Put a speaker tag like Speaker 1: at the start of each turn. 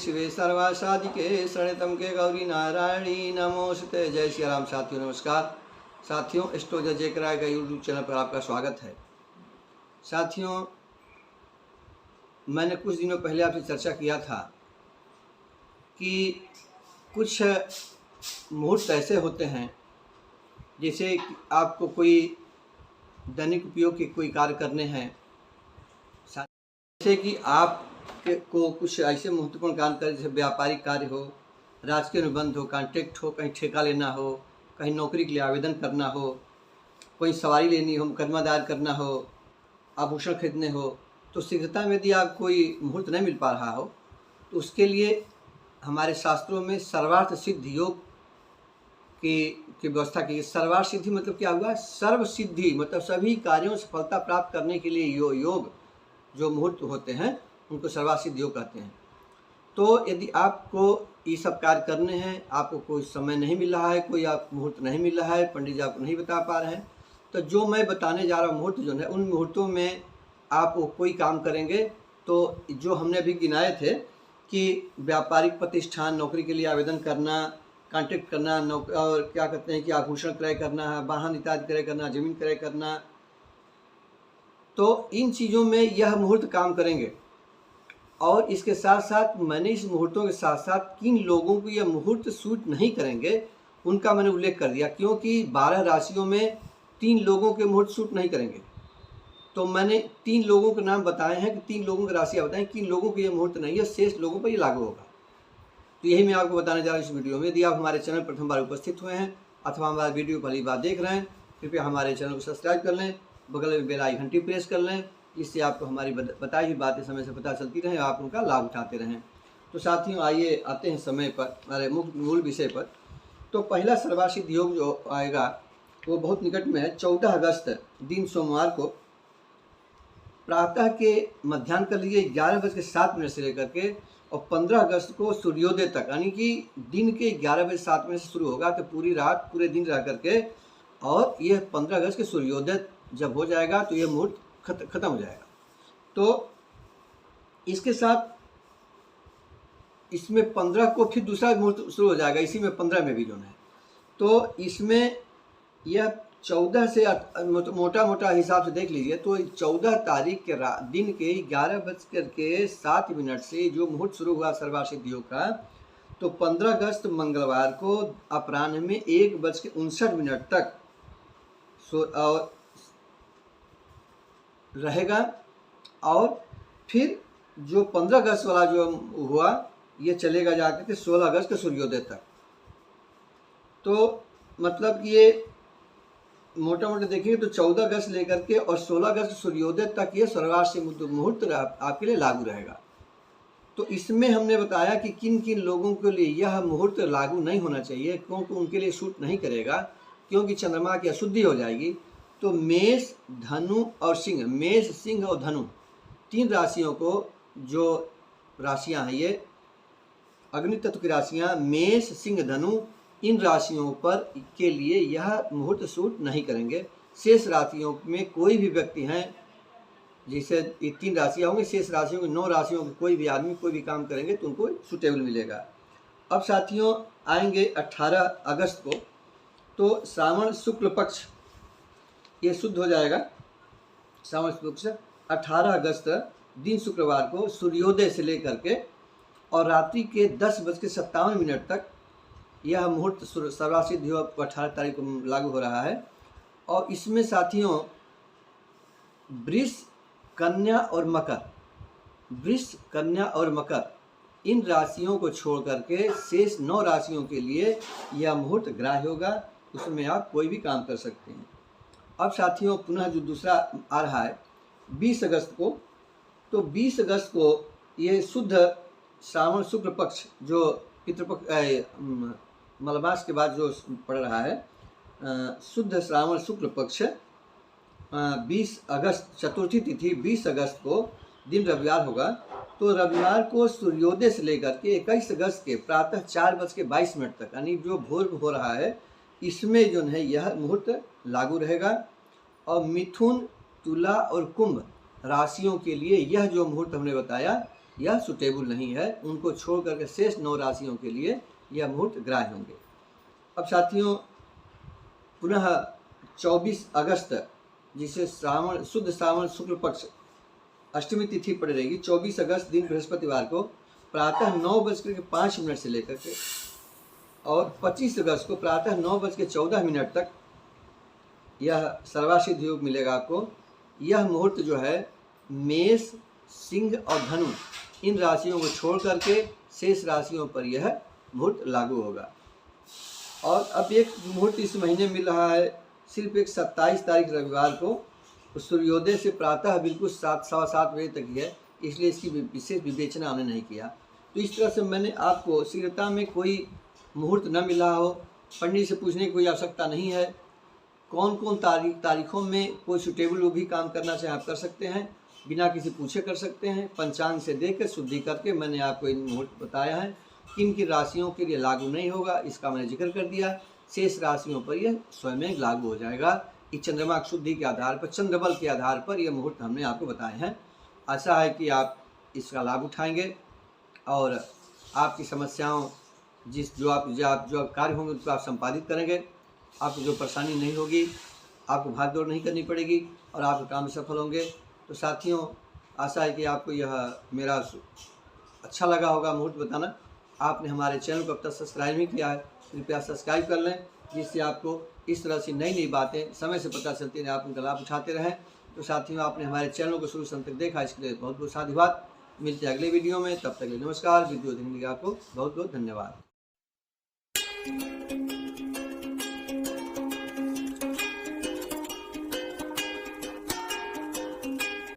Speaker 1: शिवे सर्वासाधिके शरणतम के गौरी नारायणी नमोस्ते। जय श्री राम। साथियों नमस्कार। साथियों, एस्ट्रोलॉजर जेके राय का यूट्यूब चैनल पर आपका स्वागत है। साथियों, मैंने कुछ दिनों पहले आपसे चर्चा किया था कि कुछ मुहूर्त ऐसे होते हैं जैसे कि आपको कोई दैनिक उपयोग के कोई कार्य करने हैं, जैसे कि आप को कुछ ऐसे महत्वपूर्ण काम करें जैसे व्यापारिक कार्य हो, राजकीय अनुबंध हो, कॉन्ट्रैक्ट हो, कहीं ठेका लेना हो, कहीं नौकरी के लिए आवेदन करना हो, कोई सवारी लेनी हो, मुकदमा दायर करना हो, आभूषण खरीदने हो, तो शीघ्रता में यदि आप कोई मुहूर्त नहीं मिल पा रहा हो तो उसके लिए हमारे शास्त्रों में सर्वार्थ सिद्धि योग की व्यवस्था की। सर्वार्थ सिद्धि मतलब क्या हुआ? सर्व सिद्धि मतलब सभी कार्यों में सफलता प्राप्त करने के लिए योग जो मुहूर्त होते हैं उनको सर्वार्थ सिद्धि योग कहते हैं। तो यदि आपको ये सब कार्य करने हैं, आपको कोई समय नहीं मिल रहा है, कोई आप मुहूर्त नहीं मिल रहा है, पंडित जी आपको नहीं बता पा रहे हैं, तो जो मैं बताने जा रहा हूँ मुहूर्त जो है उन मुहूर्तों में आप कोई काम करेंगे तो जो हमने अभी गिनाए थे कि व्यापारिक प्रतिष्ठान, नौकरी के लिए आवेदन करना, कॉन्ट्रैक्ट करना, और क्या कहते हैं कि आभूषण क्रय करना, वाहन इत्यादि क्रय करना, जमीन क्रय करना, तो इन चीज़ों में यह मुहूर्त काम करेंगे। और इसके साथ साथ मैंने इस मुहूर्तों के साथ साथ किन लोगों को यह मुहूर्त सूट नहीं करेंगे उनका मैंने उल्लेख कर दिया, क्योंकि 12 राशियों में 3 लोगों के मुहूर्त सूट नहीं करेंगे। तो मैंने 3 लोगों के नाम बताए हैं कि 3 लोगों की राशियाँ बताएं, किन लोगों के ये मुहूर्त नहीं है, शेष लोगों पर ये लागू होगा। तो यही मैं आपको बताने जा रहा हूँ इस वीडियो में। यदि आप हमारे चैनल प्रथम बार उपस्थित हुए हैं अथवा हमारा वीडियो पहली बार देख रहे हैं, कृपया हमारे चैनल को सब्सक्राइब कर लें, बगल में बेल आइकन घंटी प्रेस कर लें, इससे आपको हमारी बताई हुई बातें समय से पता चलती रहें, आप उनका लाभ उठाते रहें। तो साथियों, आइए आते हैं समय पर, हमारे मूल विषय पर। तो पहला सर्वार्थ सिद्धि योग जो आएगा वो बहुत निकट में है। 14 अगस्त दिन सोमवार को प्रातः के मध्याह्न कर लीजिए 11:07 से लेकर के और 15 अगस्त को सूर्योदय तक, यानी कि दिन के 11:07 से शुरू होगा तो पूरी रात पूरे दिन रह करके, और यह 15 अगस्त के सूर्योदय जब हो जाएगा तो यह मुहूर्त खत्म हो जाएगा। तो इसके साथ इसमें 15 को फिर दूसरा मुहूर्त शुरू हो जाएगा, इसी में 15 में भी जो है। तो इसमें यह 14 से मोटा मोटा हिसाब से देख लीजिए तो 14 तारीख के दिन के 11:07 से जो मुहूर्त शुरू हुआ सर्वार्थ सिद्धि योग का, तो 15 अगस्त मंगलवार को अपराह्न में 1:59 तक और रहेगा। और फिर जो 15 अगस्त वाला जो हुआ ये चलेगा जाकर के 16 अगस्त के सूर्योदय तक। तो मतलब कि ये मोटा मोटा देखेंगे तो 14 अगस्त लेकर के और 16 अगस्त सूर्योदय तक ये सर्वार्थ सिद्धि मुहूर्त आपके लिए लागू रहेगा। तो इसमें हमने बताया कि किन किन लोगों के लिए यह मुहूर्त लागू नहीं होना चाहिए, क्योंकि उनके लिए सूट नहीं करेगा, क्योंकि चंद्रमा की अशुद्धि हो जाएगी। तो मेष, धनु और सिंह, मेष, सिंह और धनु 3 राशियों को, जो राशियां हैं ये अग्नि तत्व की राशियां मेष, सिंह, धनु, इन राशियों पर के लिए यह मुहूर्त सूट नहीं करेंगे। शेष राशियों में कोई भी व्यक्ति हैं, जैसे ये 3 राशियाँ होंगी, शेष राशियों की 9 राशियों के कोई भी आदमी कोई भी काम करेंगे तो उनको सूटेबल मिलेगा। अब साथियों आएंगे 18 अगस्त को, तो श्रावण शुक्ल पक्ष ये शुद्ध हो जाएगा। श्रावण शुक्ल पक्ष 18 अगस्त दिन शुक्रवार को सूर्योदय से लेकर के और रात्रि के 10:57 तक यह मुहूर्त सर्वार्थ सिद्धि योग 18 तारीख को लागू हो रहा है। और इसमें साथियों वृष, कन्या और मकर, वृष, कन्या और मकर इन राशियों को छोड़ करके शेष 9 राशियों के लिए यह मुहूर्त ग्राह्य होगा, उसमें आप कोई भी काम कर सकते हैं। अब साथियों पुनः जो दूसरा आ रहा है 20 अगस्त को, तो 20 अगस्त को ये शुद्ध श्रावण शुक्ल पक्ष जो पितृपक्ष मलमास के बाद जो पड़ रहा है, शुद्ध श्रावण शुक्ल पक्ष 20 अगस्त चतुर्थी तिथि 20 अगस्त को दिन रविवार होगा। तो रविवार को सूर्योदय से लेकर के 21 अगस्त के प्रातः 4:22 तक, यानी जो भोर हो रहा है, इसमें जो है यह मुहूर्त लागू रहेगा। और मिथुन, तुला और कुंभ राशियों के लिए यह जो मुहूर्त हमने बताया यह सुटेबल नहीं है, उनको छोड़ करके शेष 9 राशियों के लिए यह मुहूर्त ग्राह्य होंगे। अब साथियों पुनः 24 अगस्त जिसे श्रावण शुद्ध श्रावण शुक्ल पक्ष अष्टमी तिथि पड़ रहेगी, 24 अगस्त दिन बृहस्पतिवार को प्रातः 9:05 से लेकर के और 25 अगस्त को प्रातः 9:14 तक यह सर्वासिद्ध योग मिलेगा आपको। यह मुहूर्त जो है मेष, सिंह और धनु इन राशियों को छोड़ करके शेष राशियों पर यह मुहूर्त लागू होगा। और अब एक मुहूर्त इस महीने मिल रहा है सिर्फ एक 27 तारीख रविवार को, सूर्योदय से प्रातः बिल्कुल 7 सवा 7 बजे तक ही है, इसलिए इसकी विशेष विवेचना हमने नहीं किया। तो इस तरह से मैंने आपको शीघ्रता में कोई मुहूर्त न मिला हो, पंडित से पूछने की कोई आवश्यकता नहीं है। कौन कौन तारीखों में कोई सुटेबल वो भी काम करना चाहे आप कर सकते हैं, बिना किसी पूछे कर सकते हैं। पंचांग से देख कर शुद्धि करके मैंने आपको इन मुहूर्त बताया है। किन किन राशियों के लिए लागू नहीं होगा इसका मैंने जिक्र कर दिया, शेष राशियों पर यह स्वयं लागू हो जाएगा। इस चंद्रमा की शुद्धि के आधार पर, चंद्रबल के आधार पर यह मुहूर्त हमने आपको बताए हैं। आशा है कि आप इसका लाभ उठाएंगे और आपकी समस्याओं जो आप कार्य होंगे उसको आप संपादित करेंगे। आपको जो परेशानी नहीं होगी, आपको भाग दौड़ नहीं करनी पड़ेगी और आपके काम सफल होंगे। तो साथियों आशा है कि आपको यह मेरा अच्छा लगा होगा मुहूर्त बताना। आपने हमारे चैनल को अब तक सब्सक्राइब नहीं किया है, कृपया सब्सक्राइब कर लें, जिससे आपको इस तरह से नई नई बातें समय से पता चलती रहें, आप उनका लाभ उठाते रहें। तो साथियों आपने हमारे चैनल को शुरू से अंत तक देखा, इसके लिए बहुत बहुत साधुवाद। मिलते हैं अगले वीडियो में, तब तक के लिए नमस्कार। वीडियो देखने के लिए आपको बहुत बहुत धन्यवाद।